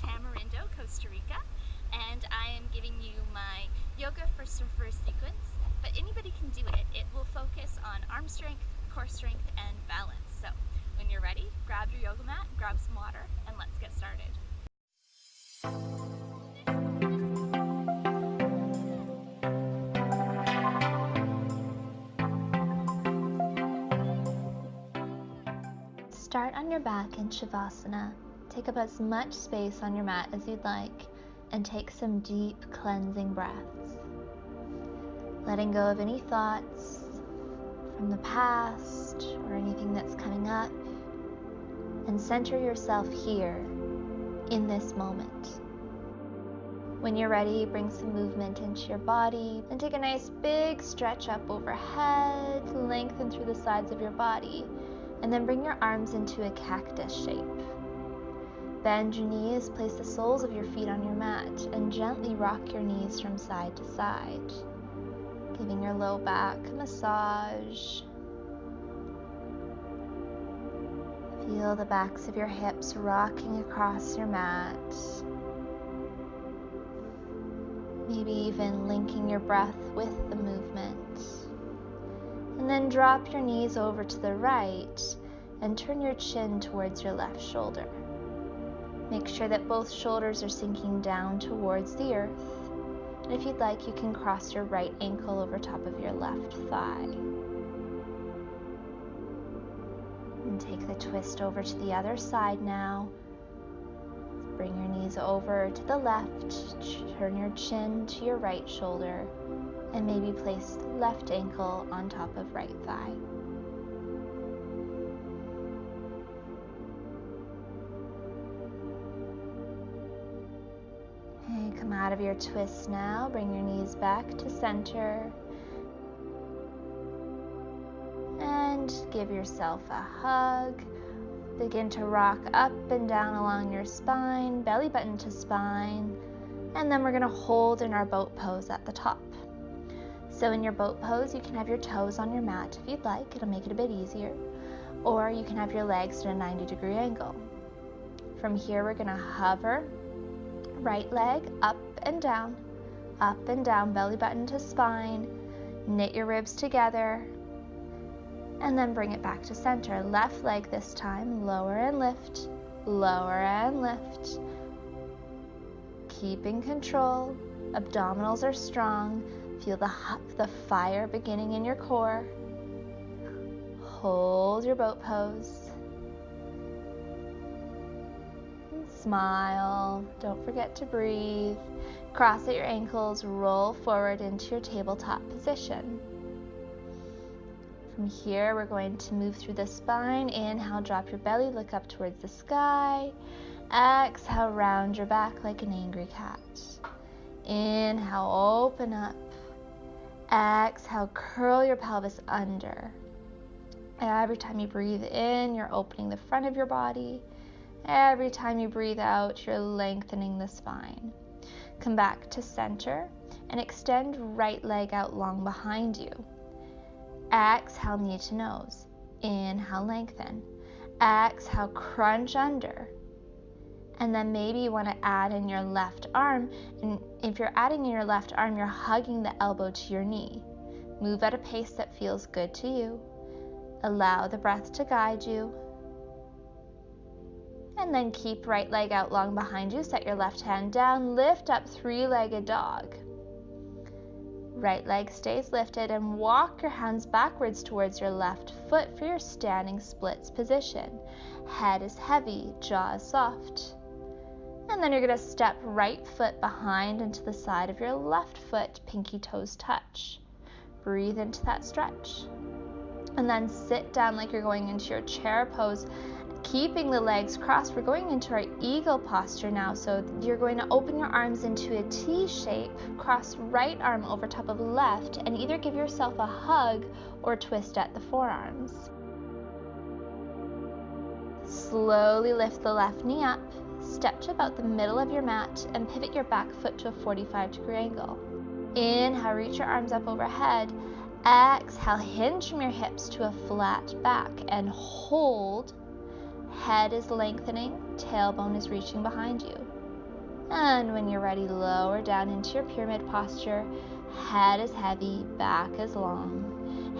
Tamarindo, Costa Rica, and I am giving you my yoga for surfer sequence, but anybody can do it. It will focus on arm strength, core strength, and balance. So when you're ready, grab your yoga mat, grab some water, and let's get started. Start on your back in Shavasana. Take up as much space on your mat as you'd like and take some deep cleansing breaths. Letting go of any thoughts from the past or anything that's coming up, and center yourself here in this moment. When you're ready, bring some movement into your body and take a nice big stretch up overhead, lengthen through the sides of your body, and then bring your arms into a cactus shape. Bend your knees, place the soles of your feet on your mat, and gently rock your knees from side to side, giving your low back a massage. Feel the backs of your hips rocking across your mat. Maybe even linking your breath with the movement. And then drop your knees over to the right and turn your chin towards your left shoulder. Make sure that both shoulders are sinking down towards the earth. And if you'd like, you can cross your right ankle over top of your left thigh. And take the twist over to the other side now. Bring your knees over to the left, turn your chin to your right shoulder, and maybe place left ankle on top of right thigh. And come out of your twist now, bring your knees back to center, and give yourself a hug. Begin to rock up and down along your spine, belly button to spine, and then we're going to hold in our boat pose at the top. So in your boat pose, you can have your toes on your mat if you'd like. It'll make it a bit easier. Or you can have your legs at a 90-degree angle. From here, we're going to hover, right leg up and down, belly button to spine, knit your ribs together, and then bring it back to center. Left leg this time, lower and lift, lower and lift. Keeping control, abdominals are strong. Feel the fire beginning in your core. Hold your boat pose. And smile. Don't forget to breathe. Cross at your ankles, roll forward into your tabletop position. From here, we're going to move through the spine. Inhale, drop your belly, look up towards the sky. Exhale, round your back like an angry cat. Inhale, open up. Exhale, curl your pelvis under. Every time you breathe in, you're opening the front of your body. Every time you breathe out, you're lengthening the spine. Come back to center and extend right leg out long behind you. Exhale, knee to nose. Inhale, lengthen. Exhale, crunch under. And then maybe you want to add in your left arm. And if you're adding in your left arm, you're hugging the elbow to your knee. Move at a pace that feels good to you. Allow the breath to guide you. And then keep right leg out long behind you. Set your left hand down. Lift up, three-legged dog. Right leg stays lifted, and walk your hands backwards towards your left foot for your standing splits position. Head is heavy, jaw is soft. And then you're going to step right foot behind and to the side of your left foot, pinky toes touch. Breathe into that stretch. And then sit down like you're going into your chair pose, keeping the legs crossed. We're going into our eagle posture now, so you're going to open your arms into a T shape, cross right arm over top of left, and either give yourself a hug or twist at the forearms. Slowly lift the left knee up, step to about the middle of your mat, and pivot your back foot to a 45-degree angle. Inhale, reach your arms up overhead. Exhale, hinge from your hips to a flat back and hold. Head is lengthening, tailbone is reaching behind you. And when you're ready, lower down into your pyramid posture. Head is heavy, back is long.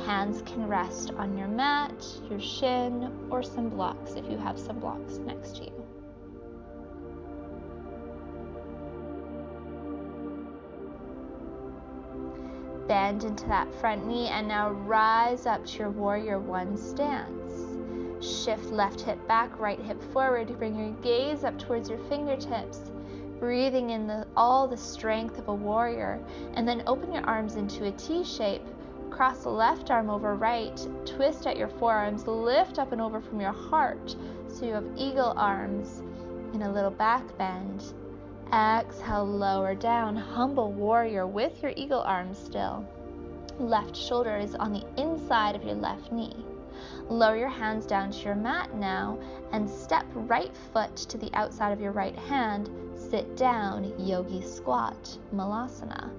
Hands can rest on your mat, your shin, or some blocks if you have some blocks next to you. Bend into that front knee and now rise up to your warrior one stance. Shift left hip back, right hip forward. Bring your gaze up towards your fingertips, breathing in all the strength of a warrior. And then open your arms into a T shape. Cross the left arm over right. Twist at your forearms. Lift up and over from your heart. So you have eagle arms in a little back bend. Exhale, lower down, humble warrior with your eagle arms still. Left shoulder is on the inside of your left knee. Lower your hands down to your mat now and step right foot to the outside of your right hand. Sit down, yogi squat, malasana.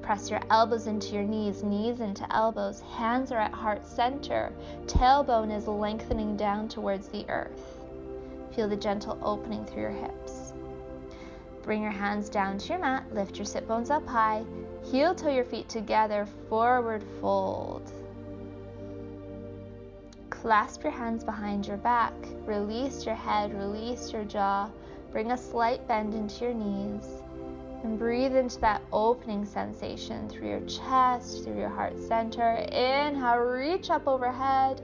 Press your elbows into your knees, knees into elbows. Hands are at heart center. Tailbone is lengthening down towards the earth. Feel the gentle opening through your hips. Bring your hands down to your mat, lift your sit bones up high, heel toe your feet together, forward fold. Clasp your hands behind your back, release your head, release your jaw, bring a slight bend into your knees, and breathe into that opening sensation through your chest, through your heart center. Inhale, reach up overhead,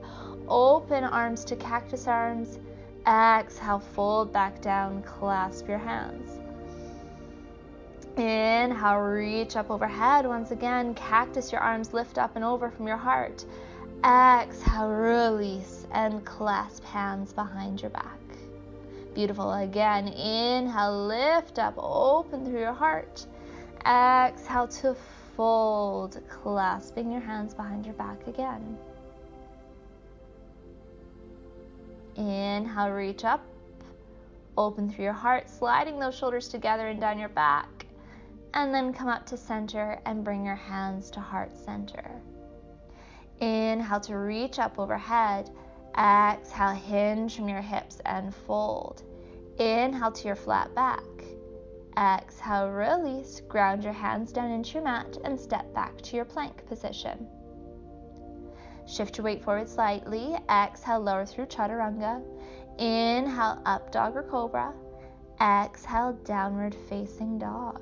open arms to cactus arms. Exhale, fold back down, clasp your hands. Inhale, reach up overhead. Once again, cactus your arms, lift up and over from your heart. Exhale, release and clasp hands behind your back. Beautiful. Again, inhale, lift up, open through your heart. Exhale to fold, clasping your hands behind your back again. Inhale, reach up, open through your heart, sliding those shoulders together and down your back. And then come up to center and bring your hands to heart center. Inhale to reach up overhead. Exhale, hinge from your hips and fold. Inhale to your flat back. Exhale, release. Ground your hands down into your mat and step back to your plank position. Shift your weight forward slightly. Exhale, lower through chaturanga. Inhale, up dog or cobra. Exhale, downward facing dog.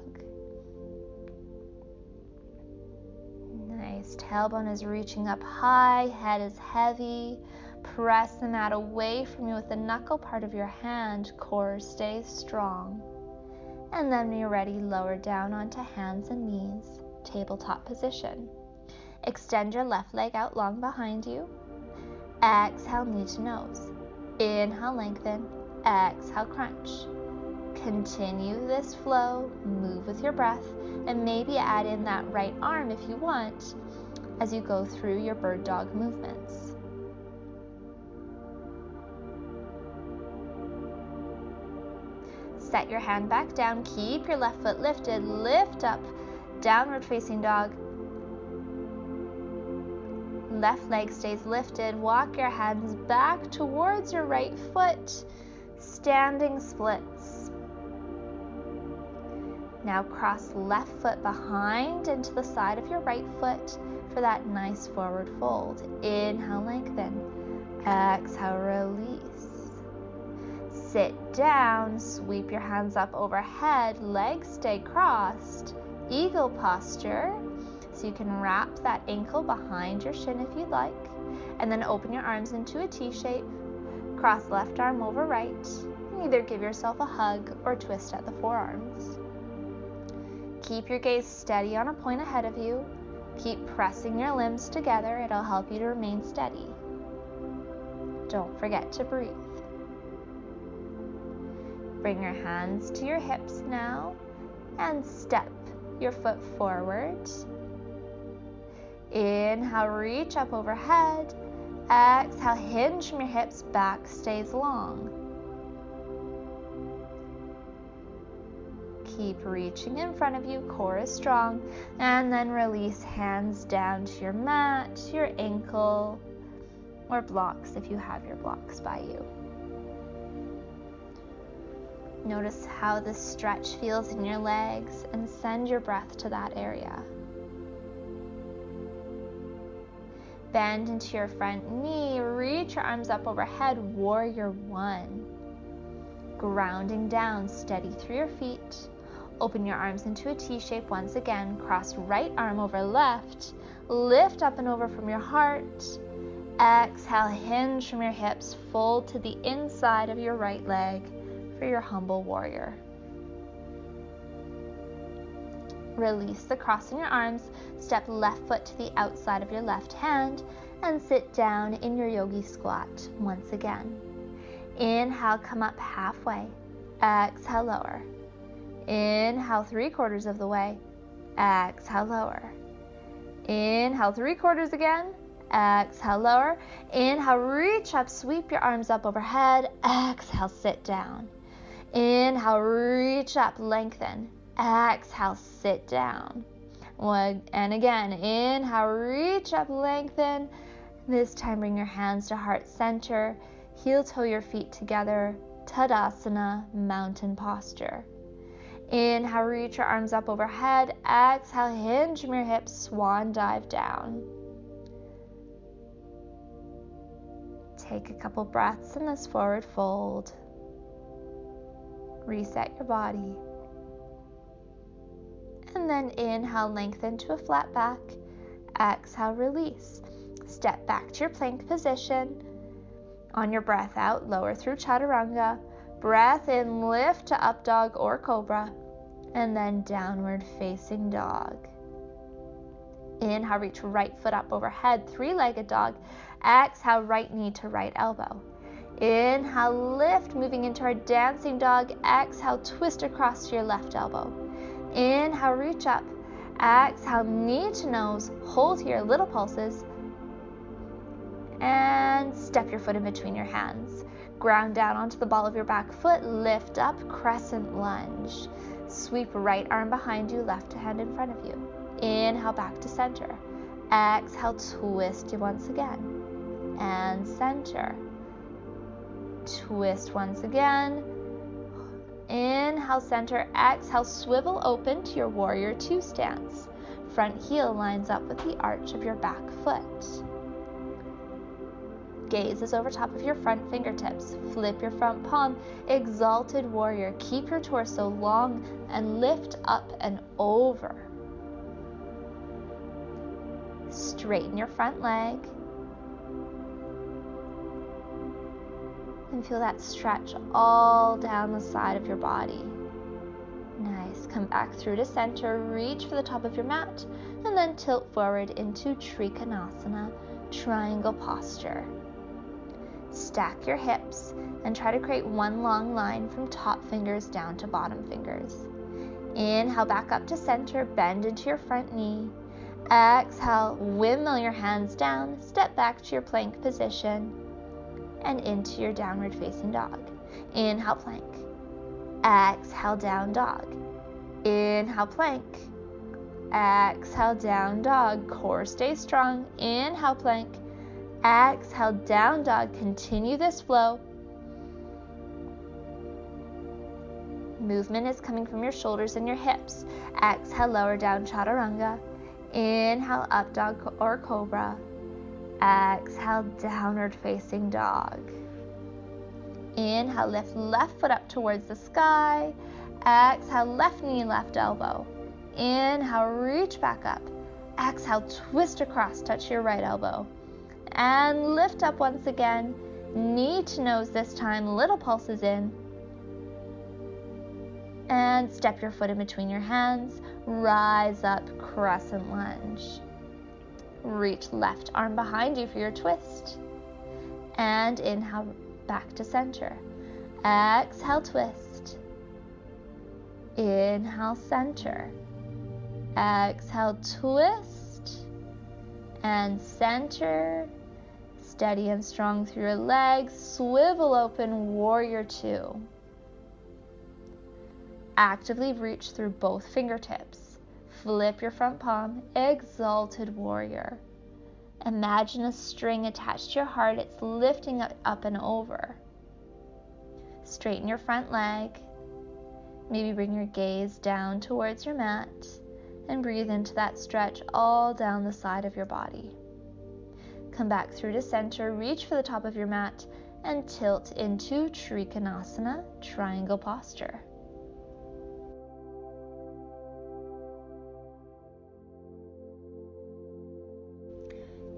Nice. Tailbone is reaching up high, head is heavy. Press the mat away from you with the knuckle part of your hand. Core stays strong. And then when you're ready, lower down onto hands and knees. Tabletop position. Extend your left leg out long behind you. Exhale, knee to nose. Inhale, lengthen. Exhale, crunch. Continue this flow, move with your breath, and maybe add in that right arm if you want as you go through your bird dog movements. Set your hand back down, keep your left foot lifted, lift up, downward facing dog. Left leg stays lifted, walk your hands back towards your right foot, standing splits. Now cross left foot behind into the side of your right foot for that nice forward fold. Inhale, lengthen. Exhale, release. Sit down, sweep your hands up overhead, legs stay crossed. Eagle posture. So you can wrap that ankle behind your shin if you'd like. And then open your arms into a T shape. Cross left arm over right. And either give yourself a hug or twist at the forearms. Keep your gaze steady on a point ahead of you. Keep pressing your limbs together. It'll help you to remain steady. Don't forget to breathe. Bring your hands to your hips now and step your foot forward. Inhale, reach up overhead. Exhale, hinge from your hips, back stays long. Keep reaching in front of you, core is strong, and then release hands down to your mat, your ankle, or blocks if you have your blocks by you. Notice how the stretch feels in your legs and send your breath to that area. Bend into your front knee, reach your arms up overhead, warrior one. Grounding down, steady through your feet. Open your arms into a T shape once again, cross right arm over left, lift up and over from your heart. Exhale, hinge from your hips, fold to the inside of your right leg for your humble warrior. Release the cross in your arms, step left foot to the outside of your left hand, and sit down in your yogi squat once again. Inhale, come up halfway. Exhale, lower. Inhale, 3/4 of the way. Exhale, lower. Inhale, 3/4 again. Exhale, lower. Inhale, reach up, sweep your arms up overhead. Exhale, sit down. Inhale, reach up, lengthen. Exhale, sit down. And again, inhale, reach up, lengthen. This time, bring your hands to heart center. Heel toe your feet together. Tadasana, mountain posture. Inhale, reach your arms up overhead. Exhale, hinge from your hips, swan dive down. Take a couple breaths in this forward fold. Reset your body. And then inhale, lengthen to a flat back. Exhale, release. Step back to your plank position. On your breath out, lower through chaturanga. Breath in, lift to up dog or cobra. And then downward facing dog. Inhale, reach right foot up overhead, 3-legged dog. Exhale, right knee to right elbow. Inhale, lift, moving into our dancing dog. Exhale, twist across to your left elbow. Inhale, reach up. Exhale, knee to nose. Hold here, little pulses. And step your foot in between your hands. Ground down onto the ball of your back foot. Lift up, crescent lunge. Sweep right arm behind you, left hand in front of you. Inhale, back to center. Exhale, twist once again. And center. Twist once again. Inhale, center. Exhale, swivel open to your warrior two stance. Front heel lines up with the arch of your back foot. Gaze is over top of your front fingertips. Flip your front palm. Exalted warrior. Keep your torso long and lift up and over. Straighten your front leg. And feel that stretch all down the side of your body. Nice. Come back through to center. Reach for the top of your mat. And then tilt forward into Trikonasana, triangle posture. Stack your hips and try to create one long line from top fingers down to bottom fingers. Inhale, back up to center. Bend into your front knee. Exhale, windmill your hands down. Step back to your plank position and into your downward facing dog. Inhale, plank. Exhale, down dog. Inhale, plank. Exhale, down dog. Core stay strong. Inhale, plank. Exhale, down dog. Continue this flow. Movement is coming from your shoulders and your hips. Exhale, lower down chaturanga. Inhale, up dog or cobra. Exhale, downward facing dog. Inhale, lift left foot up towards the sky. Exhale, left knee, left elbow. Inhale, reach back up. Exhale, twist across, touch your right elbow. And lift up once again. Knee to nose this time, little pulses in. And step your foot in between your hands. Rise up, crescent lunge. Reach left arm behind you for your twist. And inhale, back to center. Exhale, twist. Inhale, center. Exhale, twist. And center. Steady and strong through your legs. Swivel open, warrior two. Actively reach through both fingertips. Flip your front palm, exalted warrior. Imagine a string attached to your heart. It's lifting up and over. Straighten your front leg. Maybe bring your gaze down towards your mat and breathe into that stretch all down the side of your body. Come back through to center, reach for the top of your mat, and tilt into Trikonasana, triangle posture.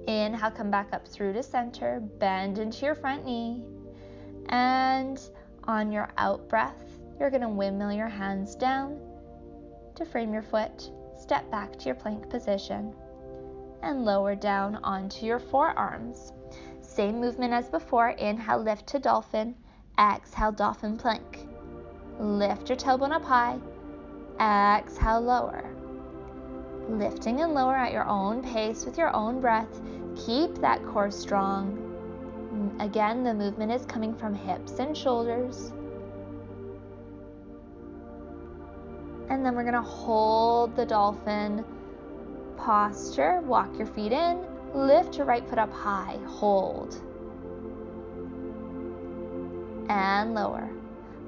Inhale, come back up through to center, bend into your front knee, and on your out breath, you're going to windmill your hands down to frame your foot, step back to your plank position, and lower down onto your forearms. Same movement as before. Inhale, lift to dolphin. Exhale, dolphin plank. Lift your tailbone up high. Exhale, lower. Lifting and lower at your own pace with your own breath. Keep that core strong. Again, the movement is coming from hips and shoulders. And then we're going to hold the dolphin posture. Walk your feet in. Lift your right foot up high. Hold. And lower.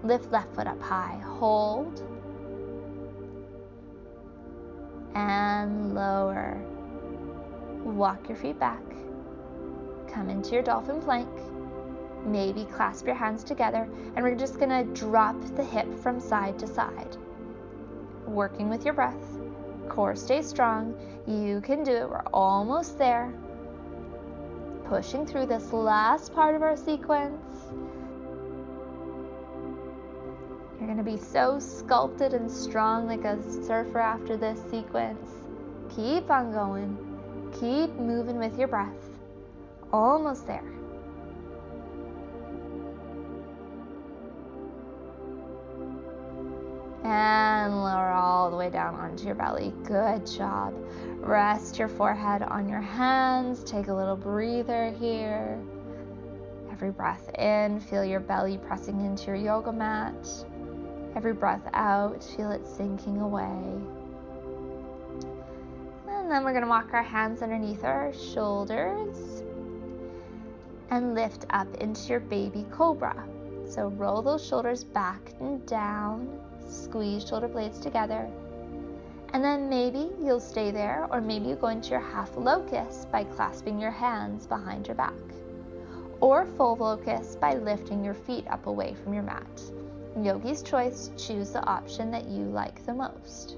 Lift left foot up high. Hold. And lower. Walk your feet back. Come into your dolphin plank. Maybe clasp your hands together, and we're just going to drop the hip from side to side. Working with your breath. Core stays strong. You can do it. We're almost there. Pushing through this last part of our sequence. You're going to be so sculpted and strong like a surfer after this sequence. Keep on going. Keep moving with your breath. Almost there. And lower all the way down onto your belly. Good job. Rest your forehead on your hands. Take a little breather here. Every breath in, feel your belly pressing into your yoga mat. Every breath out, feel it sinking away. And then we're going to walk our hands underneath our shoulders and lift up into your baby cobra. So roll those shoulders back and down. Squeeze shoulder blades together. And then maybe you'll stay there, or maybe you go into your half locust by clasping your hands behind your back. Or full locust by lifting your feet up away from your mat. Yogi's choice, choose the option that you like the most.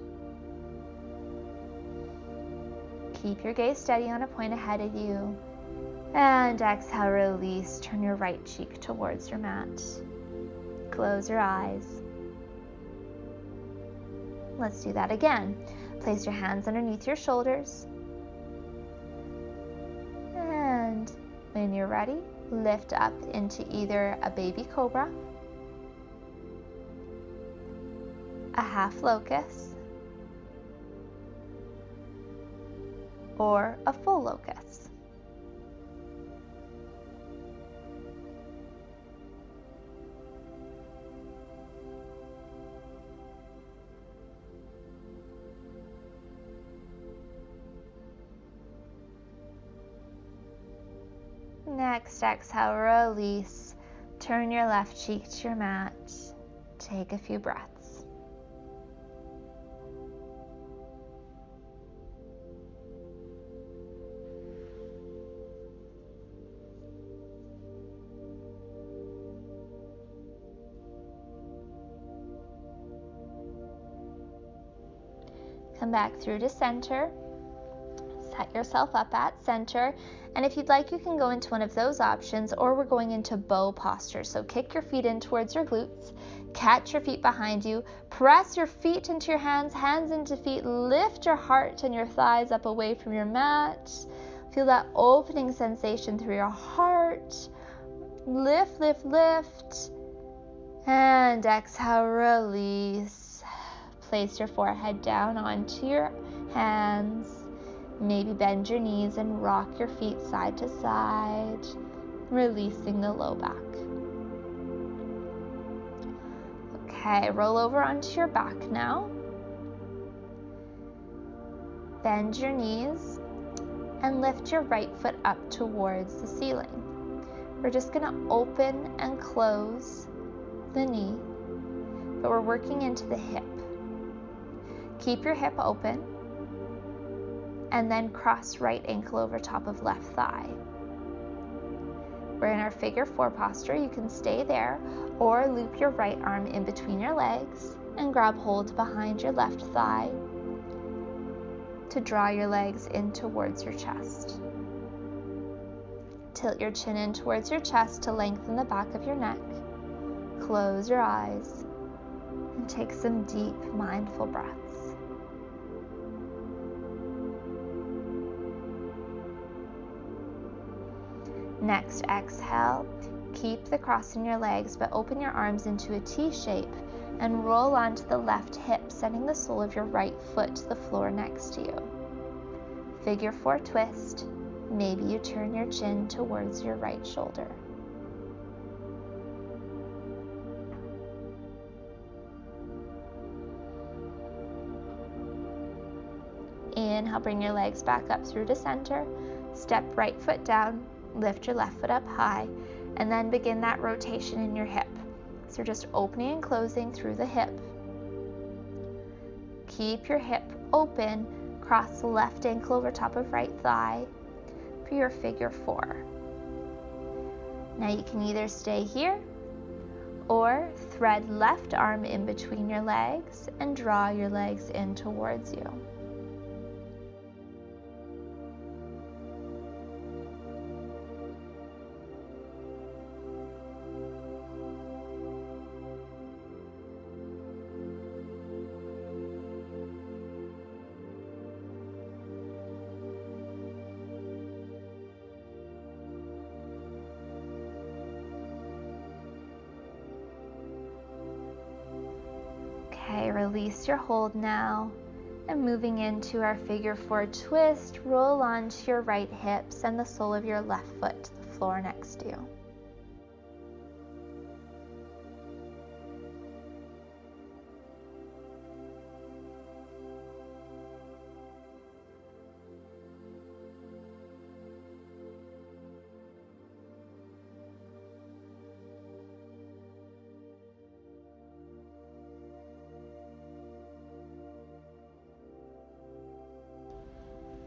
Keep your gaze steady on a point ahead of you. And exhale, release. Turn your right cheek towards your mat. Close your eyes. Let's do that again. Place your hands underneath your shoulders. And when you're ready, lift up into either a baby cobra, a half locust, or a full locust. Next, exhale, release. Turn your left cheek to your mat. Take a few breaths. Come back through to center. Set yourself up at center. And if you'd like, you can go into one of those options, or we're going into bow posture. So kick your feet in towards your glutes, catch your feet behind you, press your feet into your hands, hands into feet, lift your heart and your thighs up away from your mat. Feel that opening sensation through your heart. Lift, lift, lift. And exhale, release. Place your forehead down onto your hands. Maybe bend your knees and rock your feet side to side, releasing the low back. Okay, roll over onto your back now. Bend your knees and lift your right foot up towards the ceiling. We're just going to open and close the knee. but we're working into the hip. Keep your hip open, and then cross right ankle over top of left thigh. We're in our figure 4 posture. You can stay there or loop your right arm in between your legs and grab hold behind your left thigh to draw your legs in towards your chest. Tilt your chin in towards your chest to lengthen the back of your neck. Close your eyes and take some deep, mindful breaths. Next, exhale. Keep the cross in your legs, but open your arms into a T shape and roll onto the left hip, sending the sole of your right foot to the floor next to you. Figure 4 twist. Maybe you turn your chin towards your right shoulder. Inhale, bring your legs back up through to center. Step right foot down, lift your left foot up high, and then begin that rotation in your hip. So just opening and closing through the hip. Keep your hip open, cross the left ankle over top of right thigh for your figure 4. Now you can either stay here or thread left arm in between your legs and draw your legs in towards you. Okay, release your hold now, and moving into our figure 4 twist, roll onto your right hip, send the sole of your left foot to the floor next to you.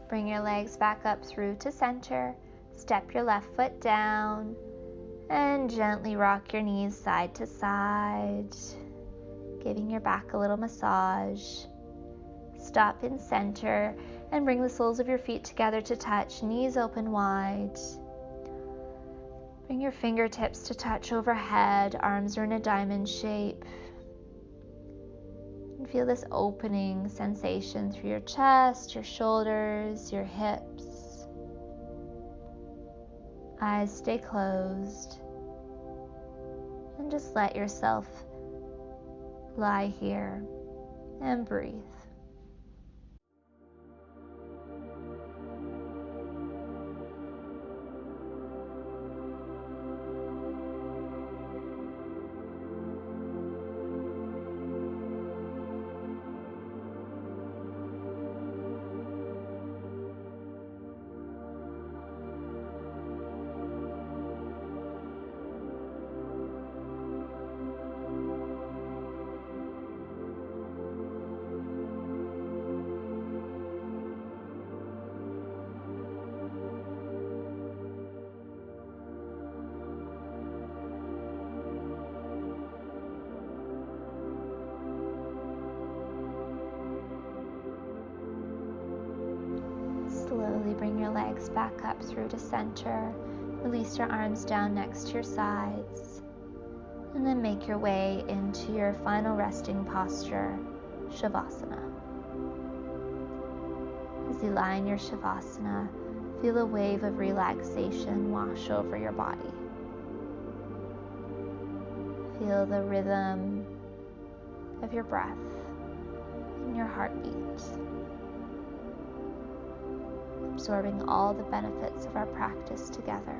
Bring your legs back up through to center. Step your left foot down and gently rock your knees side to side, giving your back a little massage. Stop in center and bring the soles of your feet together to touch, knees open wide. Bring your fingertips to touch overhead, arms are in a diamond shape. And feel this opening sensation through your chest, your shoulders, your hips. Eyes stay closed. And just let yourself lie here and breathe. Slowly bring your legs back up through to center. Release your arms down next to your sides. And then make your way into your final resting posture, Shavasana. As you lie in your Shavasana, feel a wave of relaxation wash over your body. Feel the rhythm of your breath and your heartbeat, absorbing all the benefits of our practice together.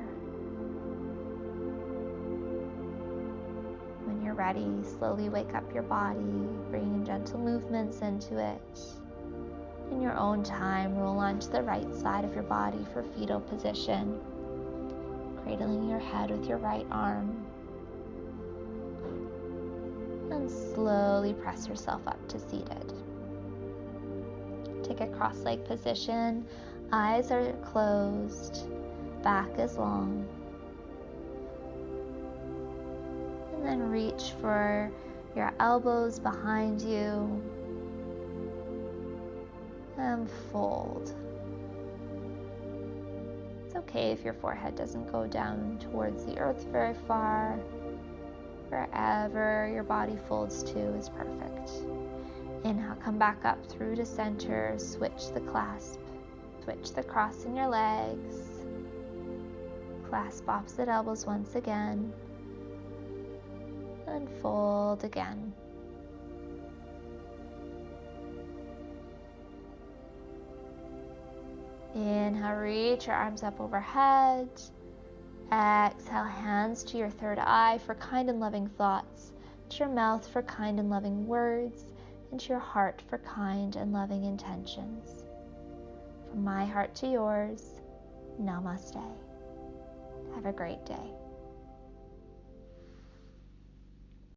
When you're ready, slowly wake up your body, bringing gentle movements into it. In your own time, roll onto the right side of your body for fetal position, cradling your head with your right arm. And And slowly press yourself up to seated. Take a cross-leg position. Eyes are closed. Back is long. And then reach for your elbows behind you. And fold. It's okay if your forehead doesn't go down towards the earth very far. Wherever your body folds to is perfect. Inhale, come back up through to center. Switch the clasp. Switch the cross in your legs. Clasp opposite elbows once again. And fold again. Inhale, reach your arms up overhead. Exhale, hands to your third eye for kind and loving thoughts, to your mouth for kind and loving words, and to your heart for kind and loving intentions. From my heart to yours, namaste. Have a great day.